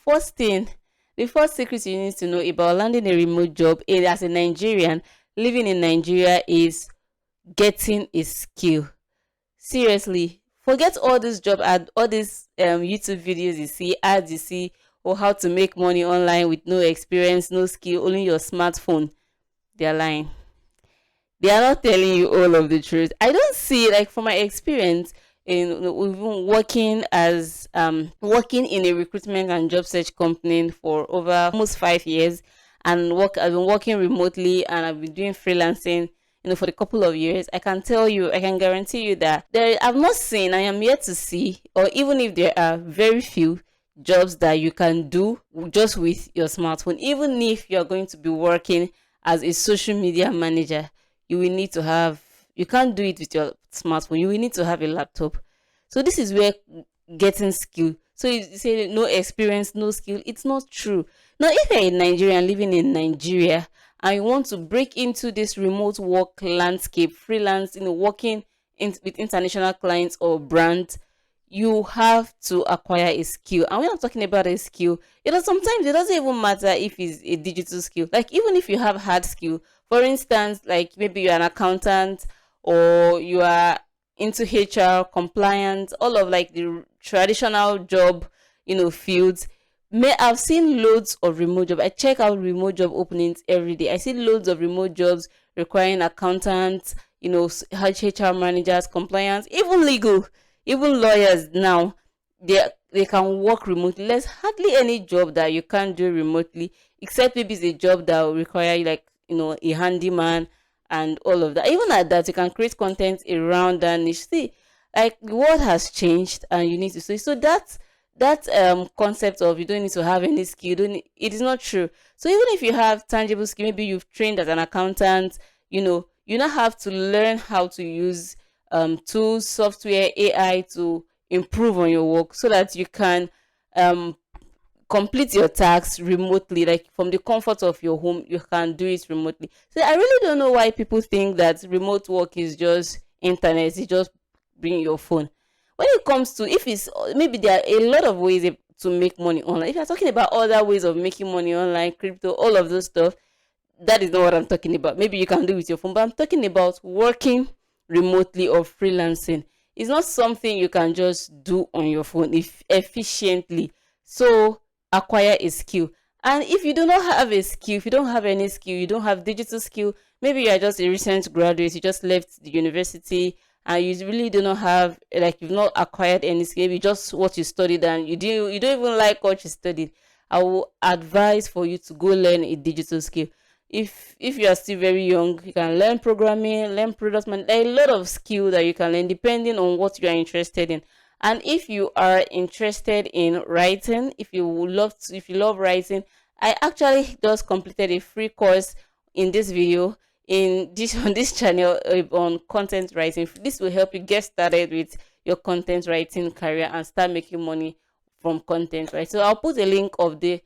the first secret you need to know about landing a remote job as a Nigerian living in Nigeria is getting a skill. Seriously, forget all this job ad, all these YouTube videos you see, ads you see, or how to make money online with no experience, no skill, only your smartphone. They are lying. They are not telling you all of the truth. I don't see, like, from my experience in even working in a recruitment and job search company for over almost 5 years, and I've been working remotely, and I've been doing freelancing, for the couple of years. I can tell you, I can guarantee you that I've not seen, I am yet to see, or even if there are very few jobs that you can do just with your smartphone. Even if you're going to be working as a social media manager, you can't do it with your smartphone. You will need to have a laptop. So this is where getting skill. So you say no experience, no skill. It's not true. Now, if you're a Nigerian living in Nigeria and you want to break into this remote work landscape, freelance, working with international clients or brands, you have to acquire a skill. And when I'm talking about a skill, sometimes it doesn't even matter if it's a digital skill. Like, even if you have hard skill, for instance, like maybe you're an accountant or you are into HR, compliance, all of like the traditional job, fields. I've seen loads of remote job. I check out remote job openings every day. I see loads of remote jobs requiring accountants, HR managers, compliance, even legal, even lawyers now. They can work remotely. There's hardly any job that you can't do remotely, except maybe it's a job that will require you, like, a handyman and all of that. Even at that, you can create content around that niche. See, like, the world has changed, and you need to see. So that concept of you don't need to have any skill, it is not true. So even if you have tangible skill, maybe you've trained as an accountant, you now have to learn how to use tools, software, AI to improve on your work, so that you can complete your tasks remotely, like from the comfort of your home. You can do it remotely. So I really don't know why people think that remote work is just internet, you just bring your phone. When it comes to, if it's, maybe there are a lot of ways to make money online. If you're talking about other ways of making money online, crypto, all of those stuff, that is not what I'm talking about. Maybe you can do it with your phone, but I'm talking about working remotely or freelancing. It's not something you can just do on your phone efficiently. So acquire a skill. And if you do not have a skill, if you don't have any skill, you don't have digital skill, maybe you are just a recent graduate, you just left the university, and you really do not have, like, you've not acquired any skill, maybe just what you studied, and you don't even like what you studied, I will advise for you to go learn a digital skill. If you are still very young, you can learn programming, learn product management. There are a lot of skill that you can learn depending on what you are interested in. And if you are interested in writing, if you love writing, I actually just completed a free course in this video, on this channel, on content writing. This will help you get started with your content writing career and start making money from content, right? So I'll put a link of the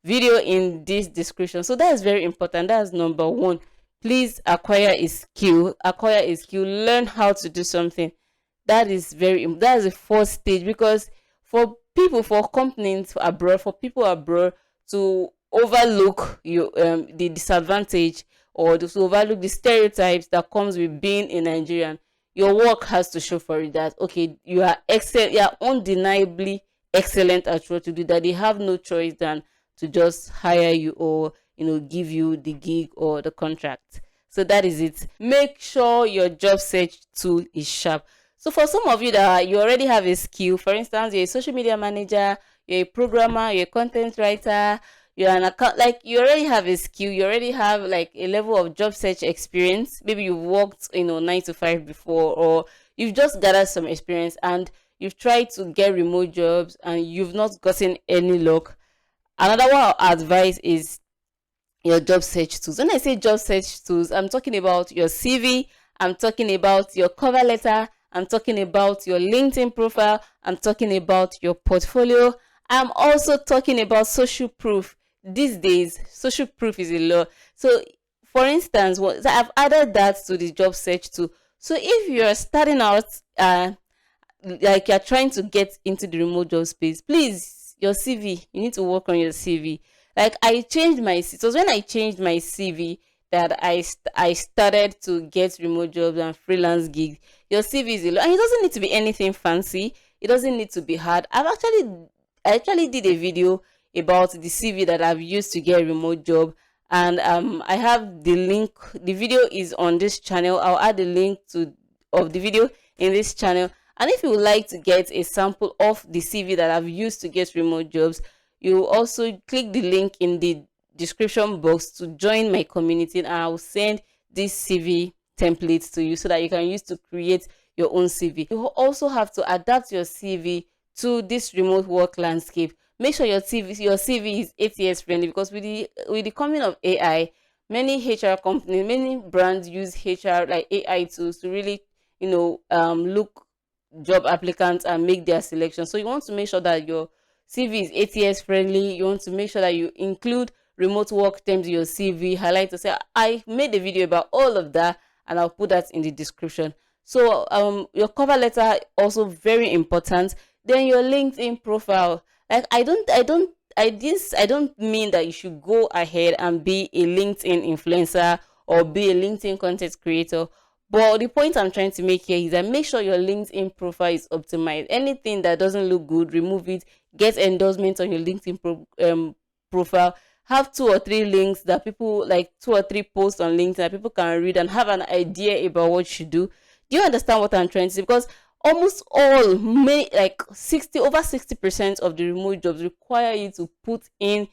video in this description. So that is very important. That's number one. Please acquire a skill. Learn how to do something. That is the first stage, because for companies abroad, for people abroad to overlook the disadvantage, or to overlook the stereotypes that comes with being a Nigerian, your work has to show for it that, okay, you are excellent, you are undeniably excellent at what you do, that they have no choice than to just hire you, or give you the gig or the contract. So that is it. Make sure your job search tool is sharp. So for some of you that you already have a skill, for instance, you're a social media manager, you're a programmer, you're a content writer, you're an account, like, you already have a skill, you already have like a level of job search experience. Maybe you've worked 9 to 5 before, or you've just gathered some experience and you've tried to get remote jobs and you've not gotten any luck. Another one I'll advise is your job search tools. When I say job search tools, I'm talking about your CV, I'm talking about your cover letter, I'm talking about your LinkedIn profile, I'm talking about your portfolio. I'm also talking about social proof. These days, social proof is a law. So, for instance, I've added that to the job search tool. So if you're starting out, like you're trying to get into the remote job space, please, your CV. You need to work on your CV. Like I changed my, it was when I changed my CV that I started to get remote jobs and freelance gigs. Your CV is a lot, and it doesn't need to be anything fancy. It doesn't need to be hard. I actually did a video about the CV that I've used to get a remote job, and I have the link. The video is on this channel. I'll add the link to of the video in this channel. And if you would like to get a sample of the CV that I've used to get remote jobs, you also click the link in the description box to join my community, and I'll send this CV templates to you so that you can use to create your own CV. You also have to adapt your CV to this remote work landscape. Make sure your CV is ATS friendly, because with the coming of AI, many HR companies, many brands use HR like AI tools to really, look job applicants and make their selection. So you want to make sure that your CV is ATS friendly. You want to make sure that you include remote work terms in your CV. Highlight to say I made a video about all of that, and I'll put that in the description. So your cover letter also very important. Then your LinkedIn profile. Like I don't mean that you should go ahead and be a LinkedIn influencer or be a LinkedIn content creator. But the point I'm trying to make here is that make sure your LinkedIn profile is optimized. Anything that doesn't look good, remove it. Get endorsements on your LinkedIn profile. Have 2 or 3 links that people like, 2 or 3 posts on LinkedIn that people can read and have an idea about what you do. Do you understand what I'm trying to say? Because almost all, like 60% of the remote jobs require you to put the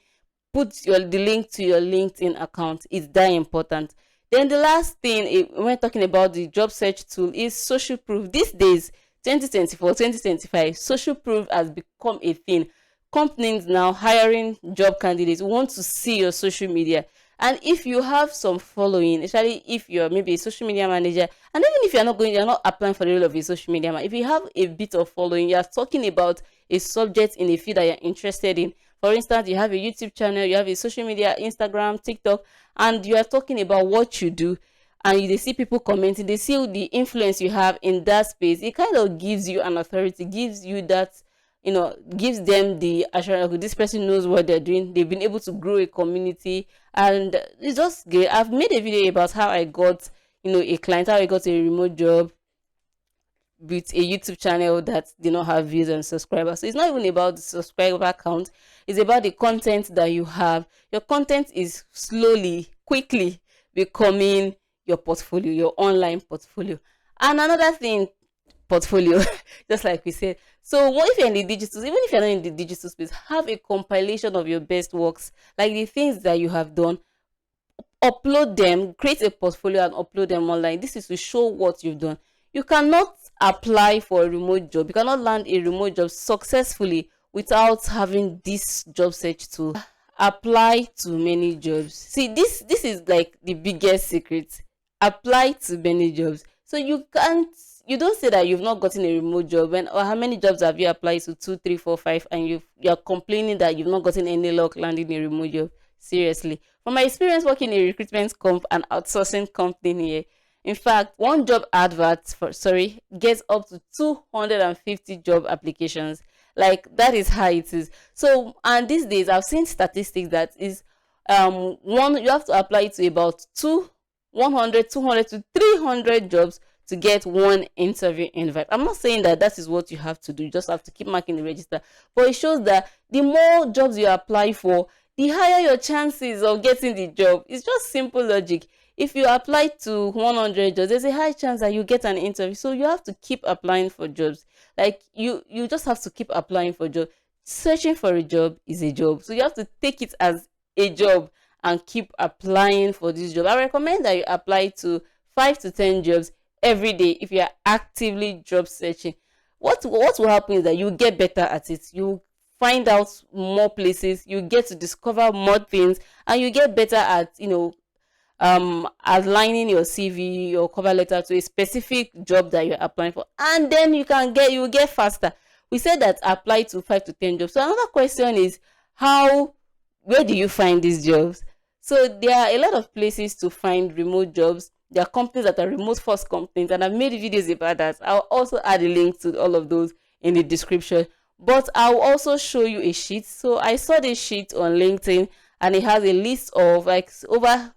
link to your LinkedIn account. It's that important. Then the last thing when talking about the job search tool is social proof. These days, 2024, 2025, social proof has become a thing. Companies now hiring job candidates want to see your social media. And if you have some following, especially if you're maybe a social media manager, and even if you're not applying for the role of a social media manager, if you have a bit of following, you're talking about a subject in a field that you're interested in. For instance, you have a YouTube channel, you have a social media, Instagram, TikTok, and you are talking about what you do, and they see people commenting, they see the influence you have in that space. It kind of gives you an authority, gives you that, gives them the assurance that this person knows what they're doing. They've been able to grow a community, and it's just great. I've made a video about how I got, a client, how I got a remote job with a YouTube channel that did not have views and subscribers. So it's not even about the subscriber count. It's about the content that you have. Your content is quickly becoming your portfolio, your online portfolio. And another thing, portfolio, just like we said. So what if you're in the digital, even if you're not in the digital space, have a compilation of your best works, like the things that you have done, upload them, create a portfolio and upload them online. This is to show what you've done. You cannot apply for a remote job. You cannot land a remote job successfully without having this job search tool. Apply to many jobs. See, this is like the biggest secret. Apply to many jobs. So you don't say that you've not gotten a remote job or how many jobs have you applied to, 2, 3, 4, 5, and you're complaining that you've not gotten any luck landing a remote job. Seriously. From my experience working in a recruitment and outsourcing company here, in fact, one job advert gets up to 250 job applications. Like, that is how it is. So, and these days I've seen statistics that is you have to apply to about 100, 200 to 300 jobs to get one interview invite. I'm not saying that is what you have to do. You just have to keep marking the register. But it shows that the more jobs you apply for, the higher your chances of getting the job. It's just simple logic. If you apply to 100 jobs, there's a high chance that you get an interview. So you have to keep applying for jobs. Like you just have to keep applying for jobs. Searching for a job is a job. So you have to take it as a job and keep applying for this job. I recommend that you apply to 5 to 10 jobs every day if you are actively job searching. What will happen is that you get better at it. You find out more places, you get to discover more things, and you get better at aligning your CV, your cover letter to a specific job that you're applying for, and then you get faster. We said that apply to 5 to 10 jobs. So another question is where do you find these jobs? So there are a lot of places to find remote jobs. There are companies that are remote first companies, and I've made videos about that. I'll also add a link to all of those in the description. But I'll also show you a sheet. So I saw this sheet on LinkedIn, and it has a list of like over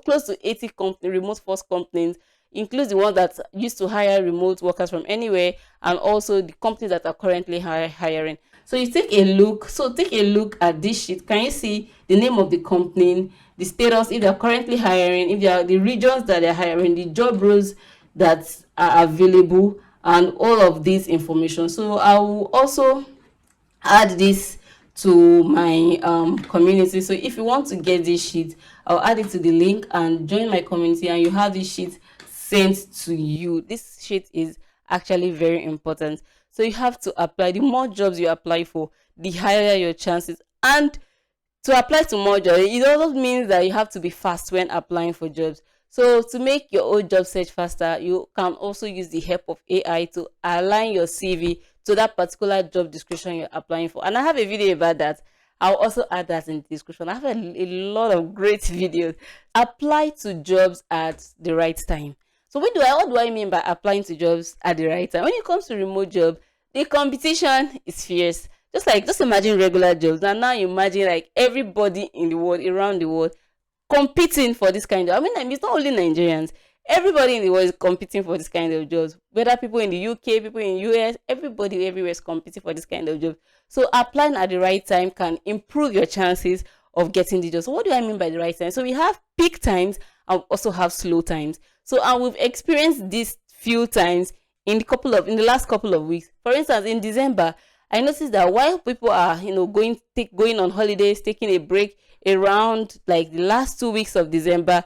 close to 80 remote first companies, includes the ones that used to hire remote workers from anywhere, and also the companies that are currently hiring. So you take a look. So take a look at this sheet. Can you see the name of the company, the status, if they are currently hiring, if they are the regions that they're hiring, the job roles that are available, and all of this information. So I will also add this to my community. So if you want to get this sheet, I'll add it to the link and join my community, and you have this sheet sent to you. This sheet is actually very important. So you have to apply. The more jobs you apply for, the higher your chances. And to apply to more jobs, it also means that you have to be fast when applying for jobs. So to make your own job search faster, you can also use the help of AI to align your CV to that particular job description you're applying for. And I have a video about that. I'll also add that in the description. I have a lot of great videos. Apply to jobs at the right time. So what do I mean by applying to jobs at the right time? When it comes to remote job, the competition is fierce. Just imagine regular jobs, and now you imagine like everybody in the world, around the world, competing for this kind of, I mean, it's not only Nigerians, everybody in the world is competing for this kind of jobs, whether people in the UK, people in US, everybody everywhere is competing for this kind of job. So applying at the right time can improve your chances of getting the job. So what do I mean by the right time? So we have peak times and also have slow times. So and we've experienced this few times in the last couple of weeks. For instance, in December, I noticed that while people are going on holidays, taking a break around like the last 2 weeks of December,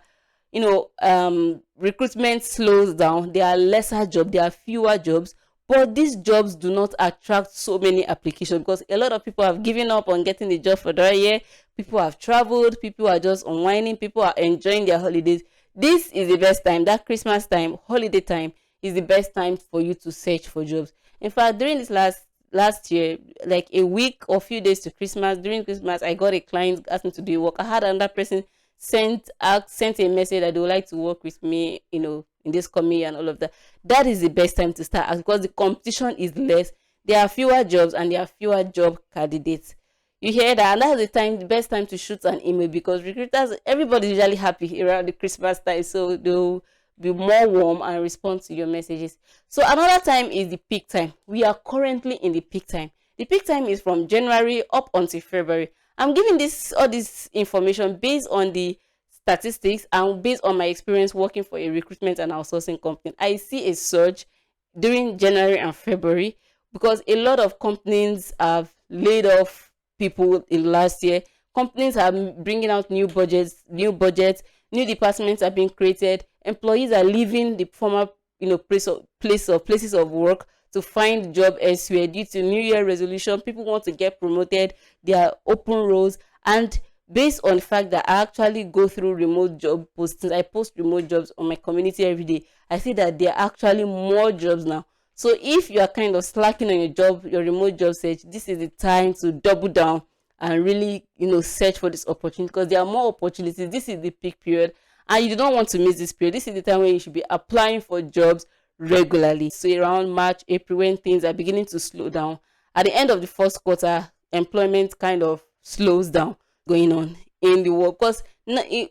recruitment slows down. There are lesser jobs, there are fewer jobs, but these jobs do not attract so many applications because a lot of people have given up on getting the job for that year. People have traveled, people are just unwinding, people are enjoying their holidays. This is the best time. That Christmas time, holiday time, is the best time for you to search for jobs. In fact, during this last year, like a week or few days to Christmas, during Christmas, I got a client asked me to do work. I had another person sent a message that they would like to work with me, in this committee and all of that. That is the best time to start because the competition is less. There are fewer jobs and there are fewer job candidates. You hear that? And that's the best time to shoot an email because recruiters, everybody's usually happy around the Christmas time, so they'll be more warm and respond to your messages. So another time is the peak time. We are currently in the peak time. The peak time is from January up until February. I'm giving all this information based on the statistics and based on my experience working for a recruitment and outsourcing company. I see a surge during January and February because a lot of companies have laid off people in last year. Companies are bringing out new budgets, new departments are being created. Employees are leaving the former places of work to find job elsewhere due to New Year resolution. People want to get promoted. There are open roles, and based on the fact that I actually go through remote job postings, I post remote jobs on my community every day. I see that there are actually more jobs now. So if you are kind of slacking on your remote job search, this is the time to double down and really, search for this opportunity because there are more opportunities. This is the peak period, and you don't want to miss this period. This is the time when you should be applying for jobs regularly. So around March, April, when things are beginning to slow down, at the end of the first quarter, employment kind of slows down going on in the work because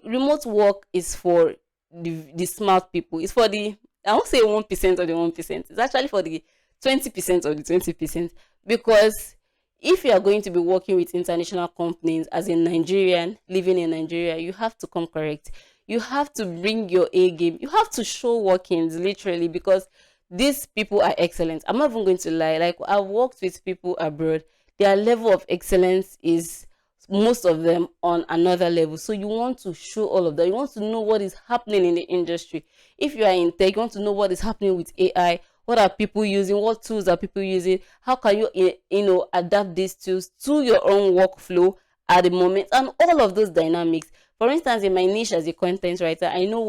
remote work is for the smart people. It's for I won't say 1% of the 1%. It's actually for the 20% of the 20%, because if you are going to be working with international companies as a Nigerian living in Nigeria, you have to come correct. You have to bring your A game. You have to show workings literally because these people are excellent. I'm not even going to lie. Like, I've worked with people abroad. Their level of excellence is, most of them, on another level. So you want to show all of that. You want to know what is happening in the industry. If you are in tech, you want to know what is happening with AI. What are people using? What tools are people using? How can you adapt these tools to your own workflow at the moment? And all of those dynamics. For instance, in my niche as a content writer, I know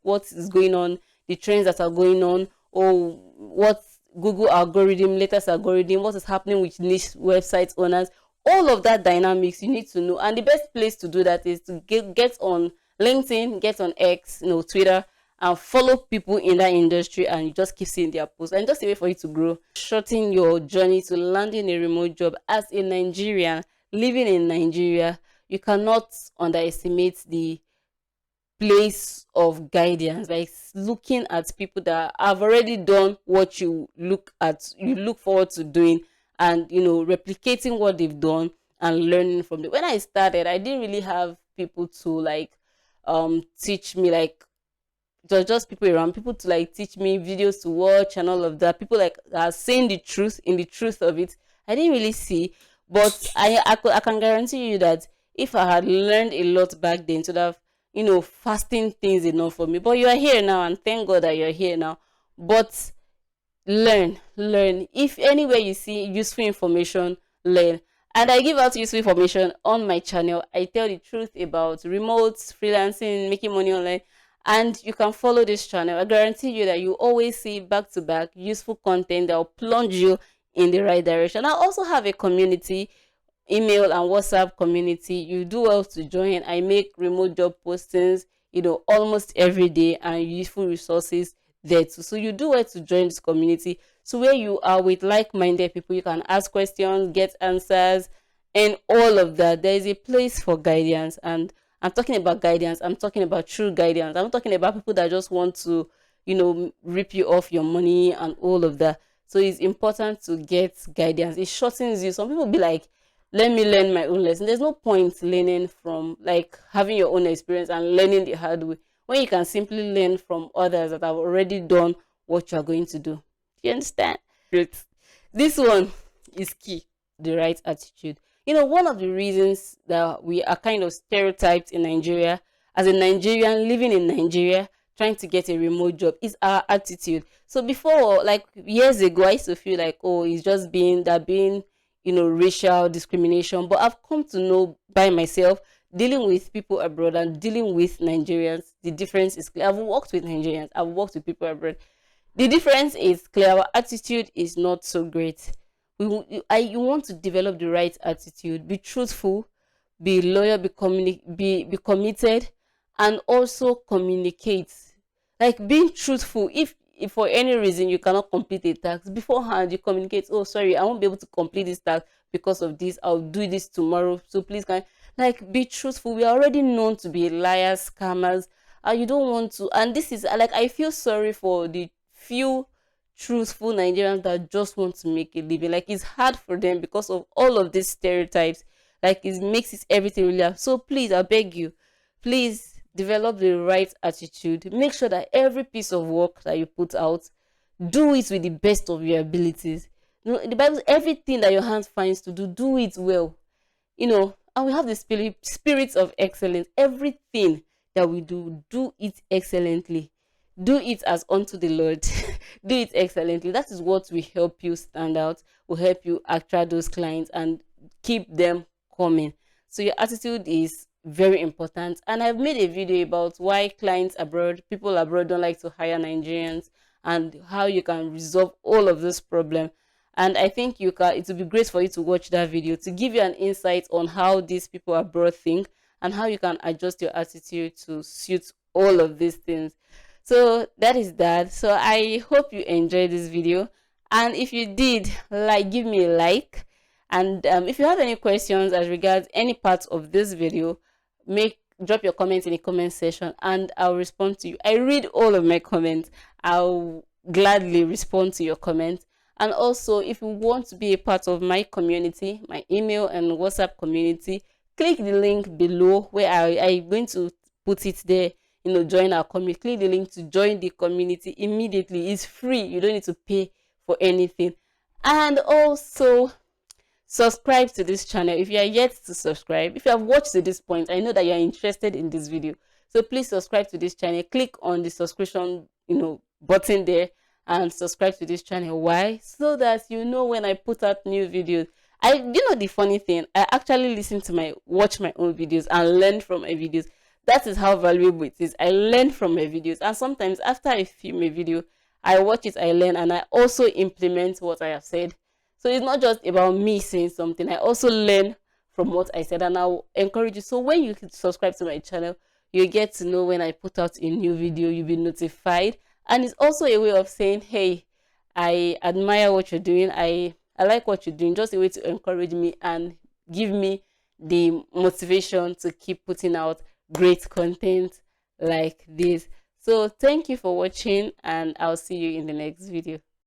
what is going on, the trends that are going on, or what Google algorithm, latest algorithm, what is happening with niche website owners. All of that dynamics you need to know. And the best place to do that is to get on LinkedIn, get on X, Twitter, and follow people in that industry, and you just keep seeing their posts, and just a way for you to grow. Shorten your journey to landing a remote job as a Nigerian living in Nigeria. You cannot underestimate the place of guidance, like looking at people that have already done what you look forward to doing, and replicating what they've done and learning from it. When I started, I didn't really have people to like teach me, like it was just people around, people to like teach me, videos to watch and all of that, people like are saying the truth, in the truth of it. I didn't really see, but I can guarantee you that if I had learned a lot back then, to have fasting things enough for me. But you are here now, and thank God that you're here now. But learn. If anywhere you see useful information, learn. And I give out useful information on my channel. I tell the truth about remote freelancing, making money online, and you can follow this channel. I guarantee you that you always see back to back useful content that will plunge you in the right direction. I also have a community, email and WhatsApp community. You do well to join. I make remote job postings, almost every day, and useful resources there too. So you do well to join this community. So where you are with like-minded people, you can ask questions, get answers, and all of that. There is a place for guidance, and I'm talking about guidance. I'm talking about true guidance. I'm talking about people that just want to, rip you off your money and all of that. So it's important to get guidance. It shortens you. Some people be like, let me learn my own lesson. There's no point learning from, like, having your own experience and learning the hard way, when you can simply learn from others that have already done what you're going to do. Do you understand? This one is key, the right attitude. One of the reasons that we are kind of stereotyped in Nigeria, as a Nigerian living in Nigeria, trying to get a remote job, is our attitude. So before, like years ago, I used to feel like, oh, it's just being racial discrimination. But I've come to know by myself, dealing with people abroad and dealing with Nigerians, the difference is clear. I've worked with Nigerians, I've worked with people abroad. The difference is clear. Our attitude is not so great. You want to develop the right attitude, be truthful, be loyal, be committed, and also communicate. Like being truthful. If for any reason you cannot complete a task beforehand, you communicate, oh sorry, I won't be able to complete this task because of this, I'll do this tomorrow, so please can, like, be truthful. We are already known to be liars, scammers, and you don't want to. And this is like, I feel sorry for the few truthful Nigerians that just want to make a living. Like, it's hard for them because of all of these stereotypes. Like, it makes it everything really hard. So please, I beg you, please develop the right attitude. Make sure that every piece of work that you put out, do it with the best of your abilities. The Bible, everything that your hands finds to do, do it well. And we have the spirit of excellence. Everything that we do, do it excellently. Do it as unto the Lord. Do it excellently. That is what will help you stand out, will help you attract those clients and keep them coming. So your attitude is very important. And I've made a video about why clients abroad, people abroad, don't like to hire Nigerians, and how you can resolve all of this problem. And I think it will be great for you to watch that video to give you an insight on how these people abroad think and how you can adjust your attitude to suit all of these things. So that is that. So I hope you enjoyed this video, and if you did, give me a like. And if you have any questions as regards any part of this video, drop your comments in the comment section and I'll respond to you. I read all of my comments. I'll gladly respond to your comments. And also, if you want to be a part of my community, my email and WhatsApp community, click the link below where I'm going to put it there. Join our community. Click the link to join the community immediately. It's free. You don't need to pay for anything. And also, subscribe to this channel if you are yet to subscribe. If you have watched to this point, I know that you are interested in this video. So please subscribe to this channel. Click on the subscription, button there and subscribe to this channel. Why? So that you know when I put out new videos. The funny thing, I actually watch my own videos and learn from my videos. That is how valuable it is. I learn from my videos, and sometimes after I film a video, I watch it, I learn, and I also implement what I have said. So it's not just about me saying something. I also learn from what I said, and I'll encourage you. So when you subscribe to my channel, You get to know when I put out a new video, you'll be notified. And it's also a way of saying, hey, I admire what you're doing. I like what you're doing. Just a way to encourage me and give me the motivation to keep putting out great content like this. So thank you for watching, and I'll see you in the next video.